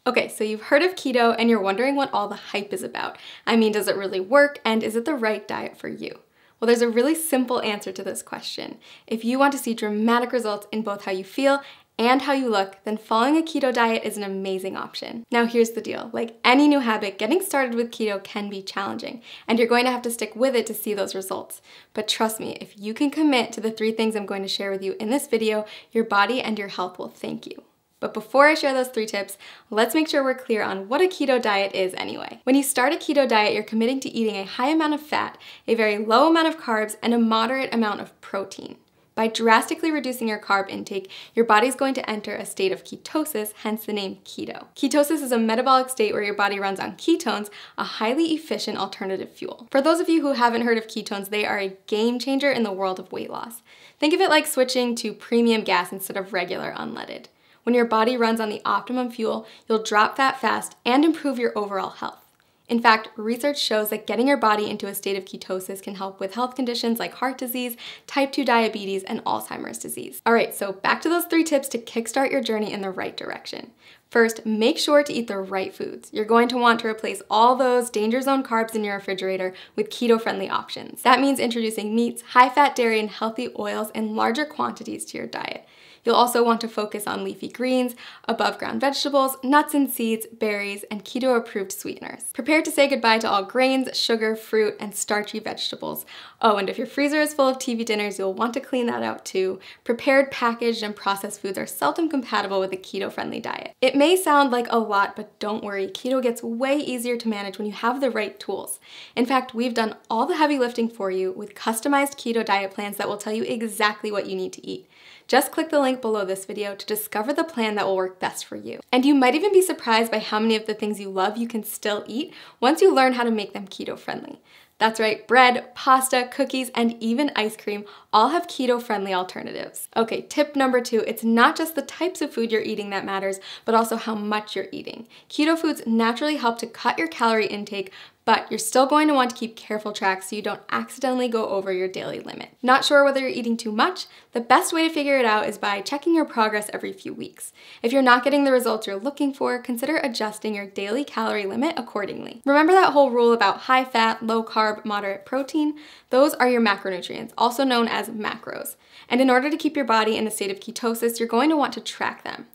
Okay, so you've heard of keto and you're wondering what all the hype is about. I mean, does it really work and is it the right diet for you? Well, there's a really simple answer to this question. If you want to see dramatic results in both how you feel and how you look, then following a keto diet is an amazing option. Now here's the deal, like any new habit, getting started with keto can be challenging, and you're going to have to stick with it to see those results. But trust me, if you can commit to the 3 things I'm going to share with you in this video, your body and your health will thank you. But before I share those 3 tips, let's make sure we're clear on what a keto diet is anyway. When you start a keto diet, you're committing to eating a high amount of fat, a very low amount of carbs, and a moderate amount of protein. By drastically reducing your carb intake, your body's going to enter a state of ketosis, hence the name keto. Ketosis is a metabolic state where your body runs on ketones, a highly efficient alternative fuel. For those of you who haven't heard of ketones, they are a game changer in the world of weight loss. Think of it like switching to premium gas instead of regular unleaded. When your body runs on the optimum fuel, you'll drop fat fast and improve your overall health. In fact, research shows that getting your body into a state of ketosis can help with health conditions like heart disease, type 2 diabetes, and Alzheimer's disease. All right, so back to those 3 tips to kickstart your journey in the right direction. First, make sure to eat the right foods. You're going to want to replace all those danger zone carbs in your refrigerator with keto-friendly options. That means introducing meats, high-fat dairy, and healthy oils in larger quantities to your diet. You'll also want to focus on leafy greens, above-ground vegetables, nuts and seeds, berries, and keto-approved sweeteners. Prepare to say goodbye to all grains, sugar, fruit, and starchy vegetables. Oh, and if your freezer is full of TV dinners, you'll want to clean that out too. Prepared, packaged, and processed foods are seldom compatible with a keto-friendly diet. It may sound like a lot, but don't worry, keto gets way easier to manage when you have the right tools. In fact, we've done all the heavy lifting for you with customized keto diet plans that will tell you exactly what you need to eat. Just click the link below this video to discover the plan that will work best for you. And you might even be surprised by how many of the things you love you can still eat once you learn how to make them keto-friendly. That's right, bread, pasta, cookies, and even ice cream all have keto-friendly alternatives. Okay, tip number 2, it's not just the types of food you're eating that matters, but also how much you're eating. Keto foods naturally help to cut your calorie intake, but you're still going to want to keep careful track so you don't accidentally go over your daily limit. Not sure whether you're eating too much? The best way to figure it out is by checking your progress every few weeks. If you're not getting the results you're looking for, consider adjusting your daily calorie limit accordingly. Remember that whole rule about high fat, low carb, moderate protein? Those are your macronutrients, also known as macros. And in order to keep your body in a state of ketosis, you're going to want to track them.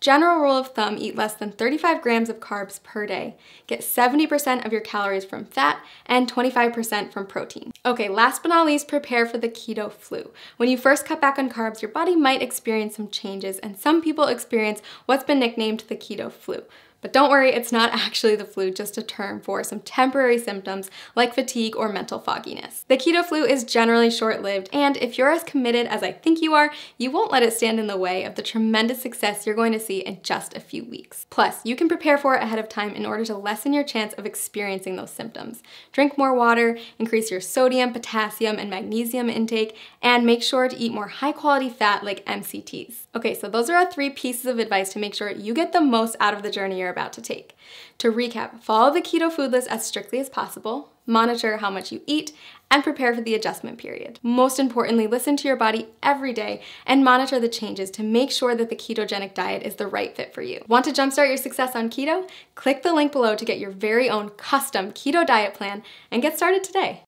General rule of thumb, eat less than 35 grams of carbs per day. Get 70% of your calories from fat and 25% from protein. Okay, last but not least, prepare for the keto flu. When you first cut back on carbs, your body might experience some changes, and some people experience what's been nicknamed the keto flu. But don't worry, it's not actually the flu, just a term for some temporary symptoms like fatigue or mental fogginess. The keto flu is generally short-lived, and if you're as committed as I think you are, you won't let it stand in the way of the tremendous success you're going to see in just a few weeks. Plus, you can prepare for it ahead of time in order to lessen your chance of experiencing those symptoms. Drink more water, increase your sodium, potassium, and magnesium intake, and make sure to eat more high-quality fat like MCTs. Okay, so those are our 3 pieces of advice to make sure you get the most out of the journey you're about to take. To recap, follow the keto food list as strictly as possible, monitor how much you eat, and prepare for the adjustment period. Most importantly, listen to your body every day and monitor the changes to make sure that the ketogenic diet is the right fit for you. Want to jumpstart your success on keto? Click the link below to get your very own custom keto diet plan and get started today.